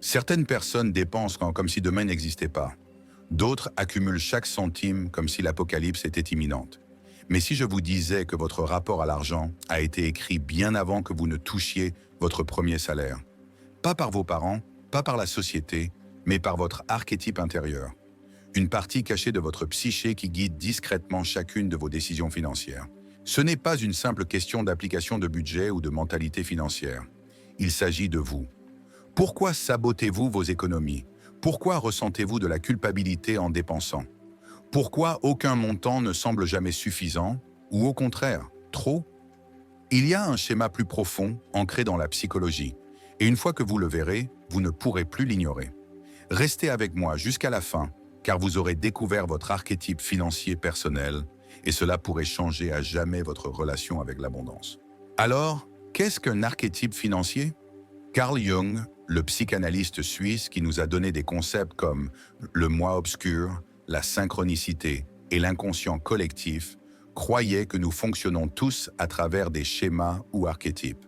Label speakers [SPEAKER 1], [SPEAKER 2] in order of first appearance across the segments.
[SPEAKER 1] Certaines personnes dépensent comme si demain n'existait pas. D'autres accumulent chaque centime comme si l'apocalypse était imminente. Mais si je vous disais que votre rapport à l'argent a été écrit bien avant que vous ne touchiez votre premier salaire, pas par vos parents, pas par la société, mais par votre archétype intérieur, une partie cachée de votre psyché qui guide discrètement chacune de vos décisions financières. Ce n'est pas une simple question d'application de budget ou de mentalité financière. Il s'agit de vous. Pourquoi sabotez-vous vos économies? Pourquoi ressentez-vous de la culpabilité en dépensant? Pourquoi aucun montant ne semble jamais suffisant, ou au contraire, trop? Il y a un schéma plus profond, ancré dans la psychologie, et une fois que vous le verrez, vous ne pourrez plus l'ignorer. Restez avec moi jusqu'à la fin, car vous aurez découvert votre archétype financier personnel, et cela pourrait changer à jamais votre relation avec l'abondance. Alors, qu'est-ce qu'un archétype financier? Carl Jung, le psychanalyste suisse qui nous a donné des concepts comme le moi obscur, la synchronicité et l'inconscient collectif, croyait que nous fonctionnons tous à travers des schémas ou archétypes.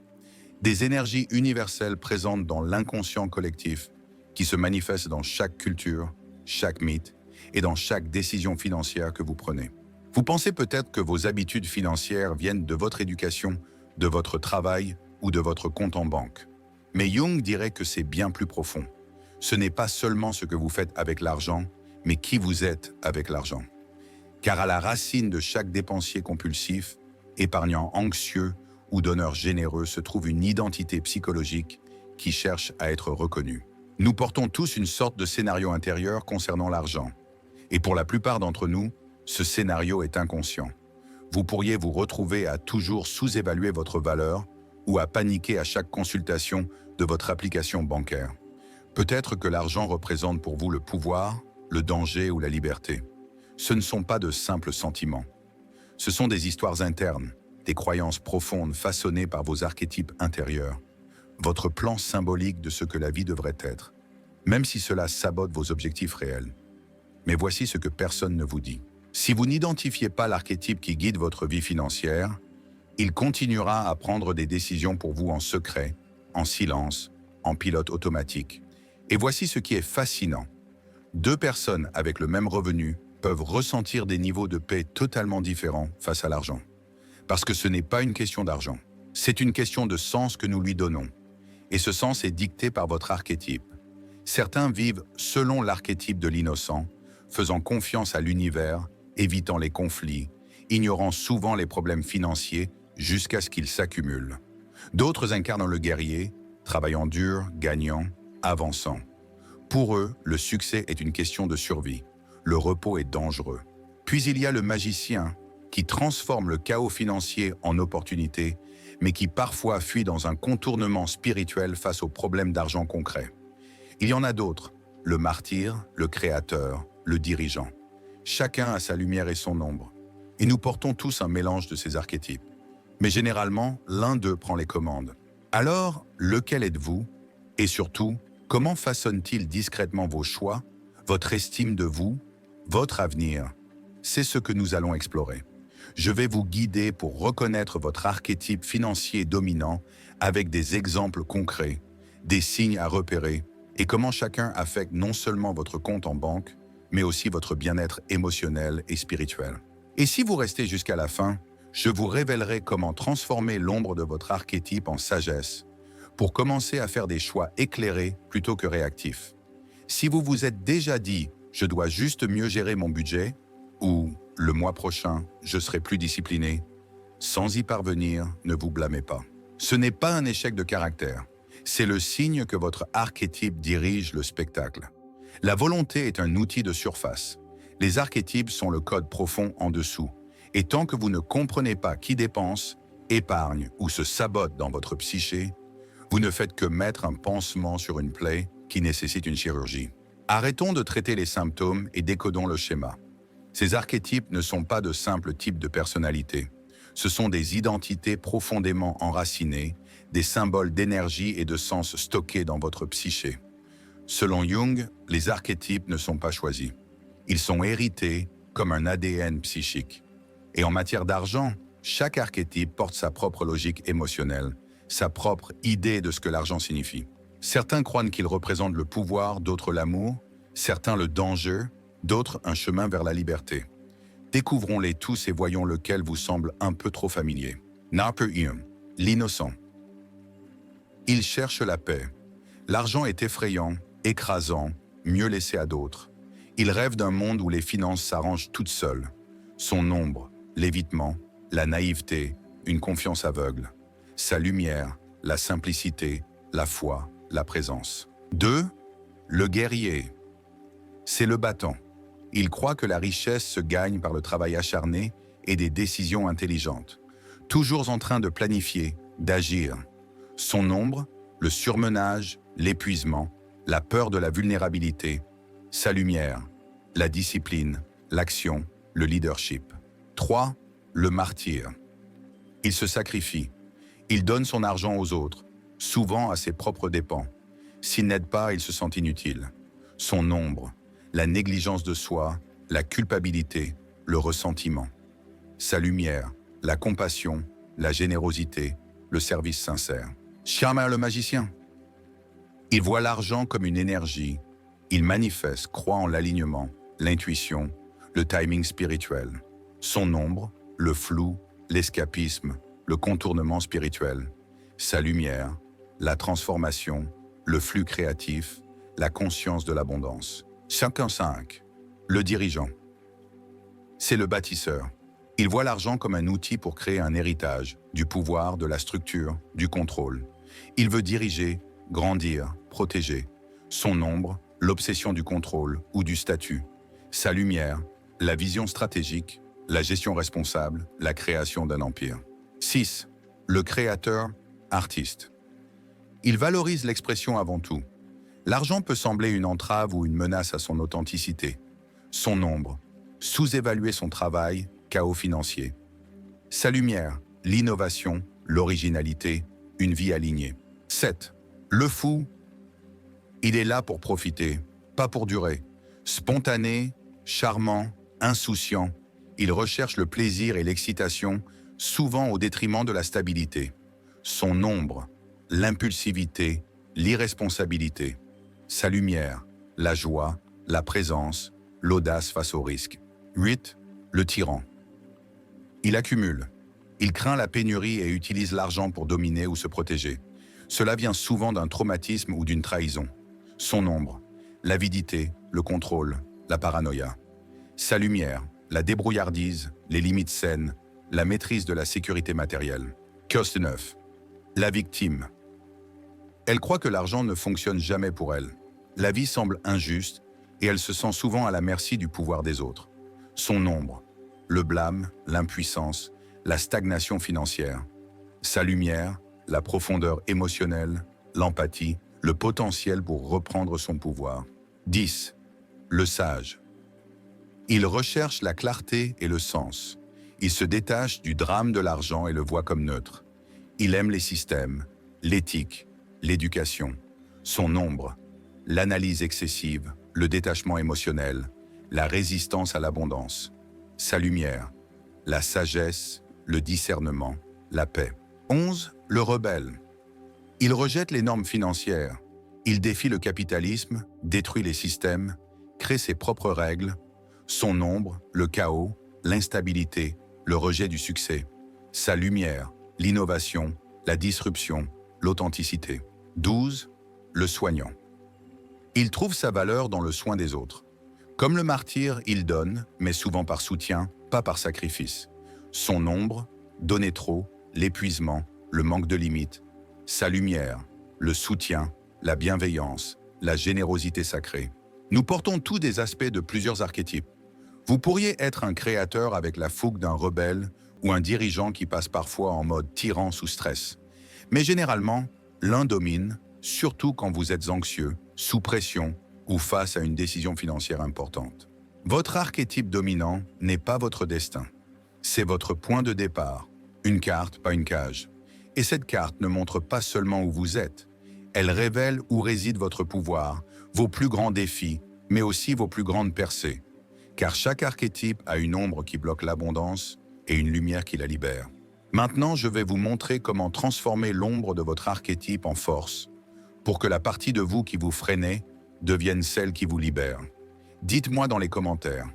[SPEAKER 1] Des énergies universelles présentes dans l'inconscient collectif qui se manifestent dans chaque culture, chaque mythe et dans chaque décision financière que vous prenez. Vous pensez peut-être que vos habitudes financières viennent de votre éducation, de votre travail ou de votre compte en banque. Mais Jung dirait que c'est bien plus profond. Ce n'est pas seulement ce que vous faites avec l'argent, mais qui vous êtes avec l'argent. Car à la racine de chaque dépensier compulsif, épargnant anxieux ou donneur généreux se trouve une identité psychologique qui cherche à être reconnue. Nous portons tous une sorte de scénario intérieur concernant l'argent. Et pour la plupart d'entre nous, ce scénario est inconscient. Vous pourriez vous retrouver à toujours sous-évaluer votre valeur ou à paniquer à chaque consultation de votre application bancaire. Peut-être que l'argent représente pour vous le pouvoir, le danger ou la liberté. Ce ne sont pas de simples sentiments. Ce sont des histoires internes, des croyances profondes façonnées par vos archétypes intérieurs, votre plan symbolique de ce que la vie devrait être, même si cela sabote vos objectifs réels. Mais voici ce que personne ne vous dit. Si vous n'identifiez pas l'archétype qui guide votre vie financière, il continuera à prendre des décisions pour vous en secret, en silence, en pilote automatique. Et voici ce qui est fascinant. Deux personnes avec le même revenu peuvent ressentir des niveaux de paix totalement différents face à l'argent. Parce que ce n'est pas une question d'argent, c'est une question de sens que nous lui donnons. Et ce sens est dicté par votre archétype. Certains vivent selon l'archétype de l'innocent, faisant confiance à l'univers, évitant les conflits, ignorant souvent les problèmes financiers jusqu'à ce qu'ils s'accumulent. D'autres incarnent le guerrier, travaillant dur, gagnant, avançant. Pour eux, le succès est une question de survie. Le repos est dangereux. Puis il y a le magicien qui transforme le chaos financier en opportunité, mais qui parfois fuit dans un contournement spirituel face aux problèmes d'argent concrets. Il y en a d'autres, le martyr, le créateur, le dirigeant. Chacun a sa lumière et son ombre. Et nous portons tous un mélange de ces archétypes. Mais généralement, l'un d'eux prend les commandes. Alors, lequel êtes-vous? Et surtout, comment façonne-t-il discrètement vos choix, votre estime de vous, votre avenir? C'est ce que nous allons explorer. Je vais vous guider pour reconnaître votre archétype financier dominant avec des exemples concrets, des signes à repérer et comment chacun affecte non seulement votre compte en banque, mais aussi votre bien-être émotionnel et spirituel. Et si vous restez jusqu'à la fin, je vous révélerai comment transformer l'ombre de votre archétype en sagesse pour commencer à faire des choix éclairés plutôt que réactifs. Si vous vous êtes déjà dit « je dois juste mieux gérer mon budget » ou « le mois prochain, je serai plus discipliné », sans y parvenir, ne vous blâmez pas. Ce n'est pas un échec de caractère, c'est le signe que votre archétype dirige le spectacle. La volonté est un outil de surface. Les archétypes sont le code profond en dessous. Et tant que vous ne comprenez pas qui dépense, épargne ou se sabote dans votre psyché, vous ne faites que mettre un pansement sur une plaie qui nécessite une chirurgie. Arrêtons de traiter les symptômes et décodons le schéma. Ces archétypes ne sont pas de simples types de personnalité. Ce sont des identités profondément enracinées, des symboles d'énergie et de sens stockés dans votre psyché. Selon Jung, les archétypes ne sont pas choisis. Ils sont hérités comme un ADN psychique. Et en matière d'argent, chaque archétype porte sa propre logique émotionnelle, sa propre idée de ce que l'argent signifie. Certains croient qu'ils représentent le pouvoir, d'autres l'amour, certains le danger, d'autres un chemin vers la liberté. Découvrons-les tous et voyons lequel vous semble un peu trop familier. Narper Hume, l'innocent. Il cherche la paix. L'argent est effrayant, écrasant, mieux laissé à d'autres. Il rêve d'un monde où les finances s'arrangent toutes seules. Son ombre, l'évitement, la naïveté, une confiance aveugle. Sa lumière, la simplicité, la foi, la présence. 2. Le guerrier. C'est le battant. Il croit que la richesse se gagne par le travail acharné et des décisions intelligentes. Toujours en train de planifier, d'agir. Son ombre, le surmenage, l'épuisement, la peur de la vulnérabilité. Sa lumière, la discipline, l'action, le leadership. 3. Le martyr. Il se sacrifie. Il donne son argent aux autres, souvent à ses propres dépens. S'il n'aide pas, il se sent inutile. Son ombre, la négligence de soi, la culpabilité, le ressentiment. Sa lumière, la compassion, la générosité, le service sincère. Shaman le magicien. Il voit l'argent comme une énergie. Il manifeste, croit en l'alignement, l'intuition, le timing spirituel. Son ombre, le flou, l'escapisme, le contournement spirituel. Sa lumière, la transformation, le flux créatif, la conscience de l'abondance. 55. Le dirigeant. C'est le bâtisseur. Il voit l'argent comme un outil pour créer un héritage, du pouvoir, de la structure, du contrôle. Il veut diriger, grandir, protéger. Son ombre, l'obsession du contrôle ou du statut. Sa lumière, la vision stratégique, la gestion responsable, la création d'un empire. 6. Le créateur, artiste. Il valorise l'expression avant tout. L'argent peut sembler une entrave ou une menace à son authenticité. Son ombre, sous-évaluer son travail, chaos financier. Sa lumière, l'innovation, l'originalité, une vie alignée. 7. Le fou. Il est là pour profiter, pas pour durer. Spontané, charmant, insouciant, il recherche le plaisir et l'excitation, souvent au détriment de la stabilité. Son ombre, l'impulsivité, l'irresponsabilité. Sa lumière, la joie, la présence, l'audace face au risque. 8. Le tyran. Il accumule. Il craint la pénurie et utilise l'argent pour dominer ou se protéger. Cela vient souvent d'un traumatisme ou d'une trahison. Son ombre, l'avidité, le contrôle, la paranoïa. Sa lumière, la débrouillardise, les limites saines, la maîtrise de la sécurité matérielle. 9. La victime. Elle croit que l'argent ne fonctionne jamais pour elle. La vie semble injuste et elle se sent souvent à la merci du pouvoir des autres. Son ombre, le blâme, l'impuissance, la stagnation financière. Sa lumière, la profondeur émotionnelle, l'empathie, le potentiel pour reprendre son pouvoir. 10. Le sage. Il recherche la clarté et le sens. Il se détache du drame de l'argent et le voit comme neutre. Il aime les systèmes, l'éthique, l'éducation. Son ombre, l'analyse excessive, le détachement émotionnel, la résistance à l'abondance. Sa lumière, la sagesse, le discernement, la paix. 11. Le rebelle. Il rejette les normes financières. Il défie le capitalisme, détruit les systèmes, crée ses propres règles. Son ombre, le chaos, l'instabilité, le rejet du succès. Sa lumière, l'innovation, la disruption, l'authenticité. 12. Le soignant. Il trouve sa valeur dans le soin des autres. Comme le martyr, il donne, mais souvent par soutien, pas par sacrifice. Son ombre, donner trop, l'épuisement, le manque de limites. Sa lumière, le soutien, la bienveillance, la générosité sacrée. Nous portons tous des aspects de plusieurs archétypes. Vous pourriez être un créateur avec la fougue d'un rebelle ou un dirigeant qui passe parfois en mode tyran sous stress. Mais généralement, l'un domine, surtout quand vous êtes anxieux, sous pression ou face à une décision financière importante. Votre archétype dominant n'est pas votre destin. C'est votre point de départ. Une carte, pas une cage. Et cette carte ne montre pas seulement où vous êtes. Elle révèle où réside votre pouvoir, vos plus grands défis, mais aussi vos plus grandes percées. Car chaque archétype a une ombre qui bloque l'abondance et une lumière qui la libère. Maintenant, je vais vous montrer comment transformer l'ombre de votre archétype en force, pour que la partie de vous qui vous freinait devienne celle qui vous libère. Dites-moi dans les commentaires,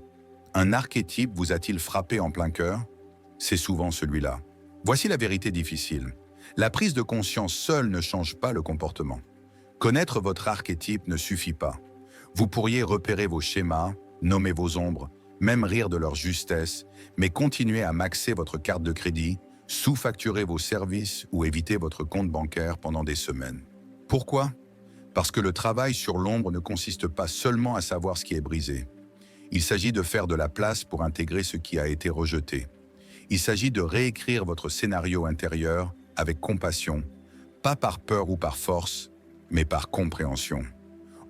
[SPEAKER 1] un archétype vous a-t-il frappé en plein cœur? C'est souvent celui-là. Voici la vérité difficile. La prise de conscience seule ne change pas le comportement. Connaître votre archétype ne suffit pas. Vous pourriez repérer vos schémas, nommer vos ombres, même rire de leur justesse, mais continuer à maxer votre carte de crédit, sous-facturer vos services ou éviter votre compte bancaire pendant des semaines. Pourquoi? Parce que le travail sur l'ombre ne consiste pas seulement à savoir ce qui est brisé. Il s'agit de faire de la place pour intégrer ce qui a été rejeté. Il s'agit de réécrire votre scénario intérieur avec compassion, pas par peur ou par force, mais par compréhension.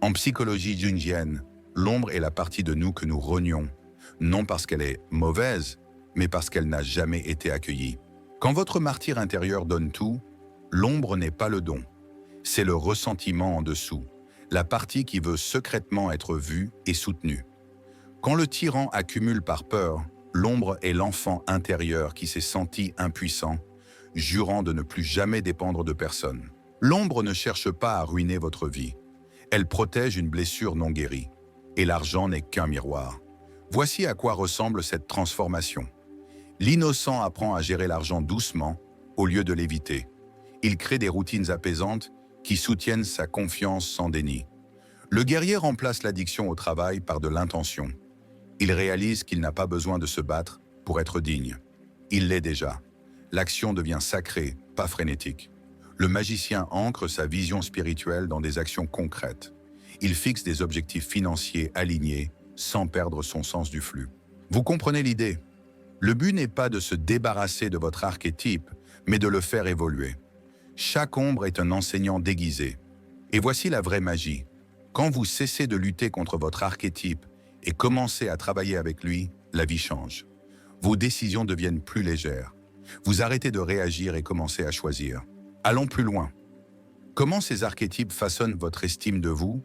[SPEAKER 1] En psychologie jungienne, l'ombre est la partie de nous que nous renions, non parce qu'elle est mauvaise, mais parce qu'elle n'a jamais été accueillie. Quand votre martyr intérieur donne tout, l'ombre n'est pas le don. C'est le ressentiment en dessous, la partie qui veut secrètement être vue et soutenue. Quand le tyran accumule par peur, l'ombre est l'enfant intérieur qui s'est senti impuissant, jurant de ne plus jamais dépendre de personne. L'ombre ne cherche pas à ruiner votre vie. Elle protège une blessure non guérie. Et l'argent n'est qu'un miroir. Voici à quoi ressemble cette transformation. L'innocent apprend à gérer l'argent doucement, au lieu de l'éviter. Il crée des routines apaisantes qui soutiennent sa confiance sans déni. Le guerrier remplace l'addiction au travail par de l'intention. Il réalise qu'il n'a pas besoin de se battre pour être digne. Il l'est déjà. L'action devient sacrée, pas frénétique. Le magicien ancre sa vision spirituelle dans des actions concrètes. Il fixe des objectifs financiers alignés sans perdre son sens du flux. Vous comprenez l'idée? Le but n'est pas de se débarrasser de votre archétype, mais de le faire évoluer. Chaque ombre est un enseignant déguisé. Et voici la vraie magie. Quand vous cessez de lutter contre votre archétype et commencez à travailler avec lui, la vie change. Vos décisions deviennent plus légères. Vous arrêtez de réagir et commencez à choisir. Allons plus loin. Comment ces archétypes façonnent votre estime de vous,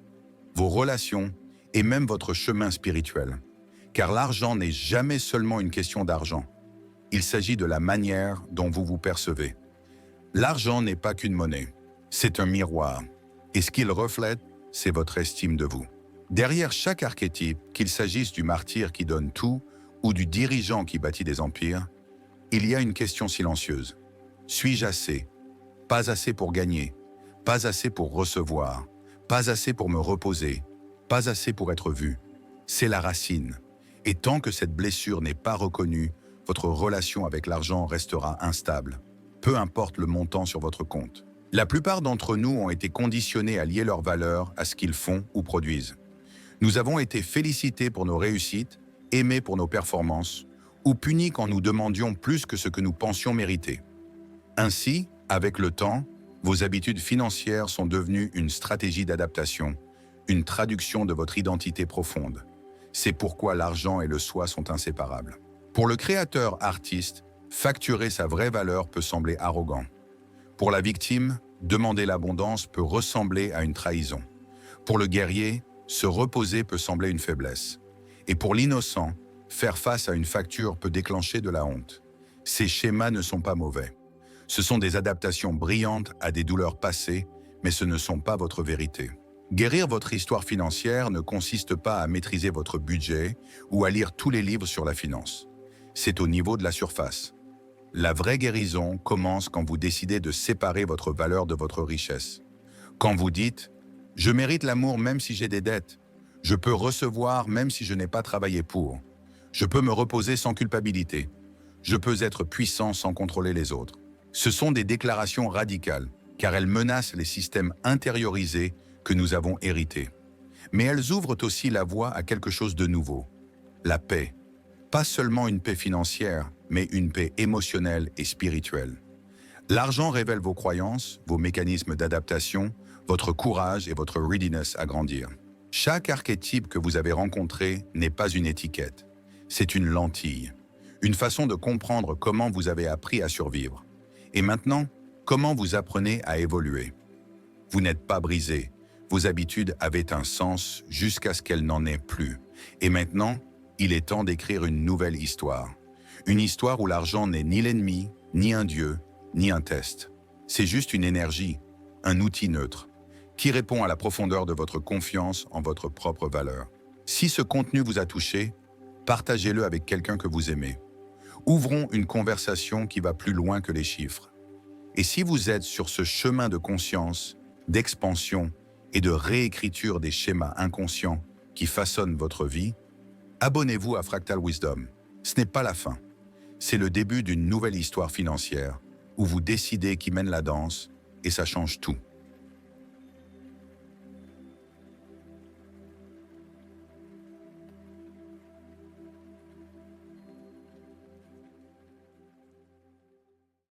[SPEAKER 1] vos relations et même votre chemin spirituel? Car l'argent n'est jamais seulement une question d'argent. Il s'agit de la manière dont vous vous percevez. L'argent n'est pas qu'une monnaie, c'est un miroir. Et ce qu'il reflète, c'est votre estime de vous. Derrière chaque archétype, qu'il s'agisse du martyr qui donne tout ou du dirigeant qui bâtit des empires, il y a une question silencieuse. Suis-je assez? Pas assez pour gagner, pas assez pour recevoir, pas assez pour me reposer, pas assez pour être vu. C'est la racine. Et tant que cette blessure n'est pas reconnue, votre relation avec l'argent restera instable, peu importe le montant sur votre compte. La plupart d'entre nous ont été conditionnés à lier leur valeur à ce qu'ils font ou produisent. Nous avons été félicités pour nos réussites, aimés pour nos performances, ou punis quand nous demandions plus que ce que nous pensions mériter. Ainsi, avec le temps, vos habitudes financières sont devenues une stratégie d'adaptation, une traduction de votre identité profonde. C'est pourquoi l'argent et le soi sont inséparables. Pour le créateur-artiste, facturer sa vraie valeur peut sembler arrogant. Pour la victime, demander l'abondance peut ressembler à une trahison. Pour le guerrier, se reposer peut sembler une faiblesse. Et pour l'innocent, faire face à une facture peut déclencher de la honte. Ces schémas ne sont pas mauvais. Ce sont des adaptations brillantes à des douleurs passées, mais ce ne sont pas votre vérité. Guérir votre histoire financière ne consiste pas à maîtriser votre budget ou à lire tous les livres sur la finance. C'est au niveau de la surface. La vraie guérison commence quand vous décidez de séparer votre valeur de votre richesse. Quand vous dites « Je mérite l'amour même si j'ai des dettes. Je peux recevoir même si je n'ai pas travaillé pour. Je peux me reposer sans culpabilité. Je peux être puissant sans contrôler les autres. » Ce sont des déclarations radicales, car elles menacent les systèmes intériorisés que nous avons hérités. Mais elles ouvrent aussi la voie à quelque chose de nouveau. La paix. Pas seulement une paix financière, mais une paix émotionnelle et spirituelle. L'argent révèle vos croyances, vos mécanismes d'adaptation, votre courage et votre readiness à grandir. Chaque archétype que vous avez rencontré n'est pas une étiquette. C'est une lentille. Une façon de comprendre comment vous avez appris à survivre. Et maintenant, comment vous apprenez à évoluer? Vous n'êtes pas brisé. Vos habitudes avaient un sens jusqu'à ce qu'elles n'en aient plus. Et maintenant, il est temps d'écrire une nouvelle histoire. Une histoire où l'argent n'est ni l'ennemi, ni un dieu, ni un test. C'est juste une énergie, un outil neutre. qui répond à la profondeur de votre confiance en votre propre valeur. Si ce contenu vous a touché, partagez-le avec quelqu'un que vous aimez. Ouvrons une conversation qui va plus loin que les chiffres. Et si vous êtes sur ce chemin de conscience, d'expansion et de réécriture des schémas inconscients qui façonnent votre vie, abonnez-vous à Fractal Wisdom. Ce n'est pas la fin. C'est le début d'une nouvelle histoire financière où vous décidez qui mène la danse et ça change tout.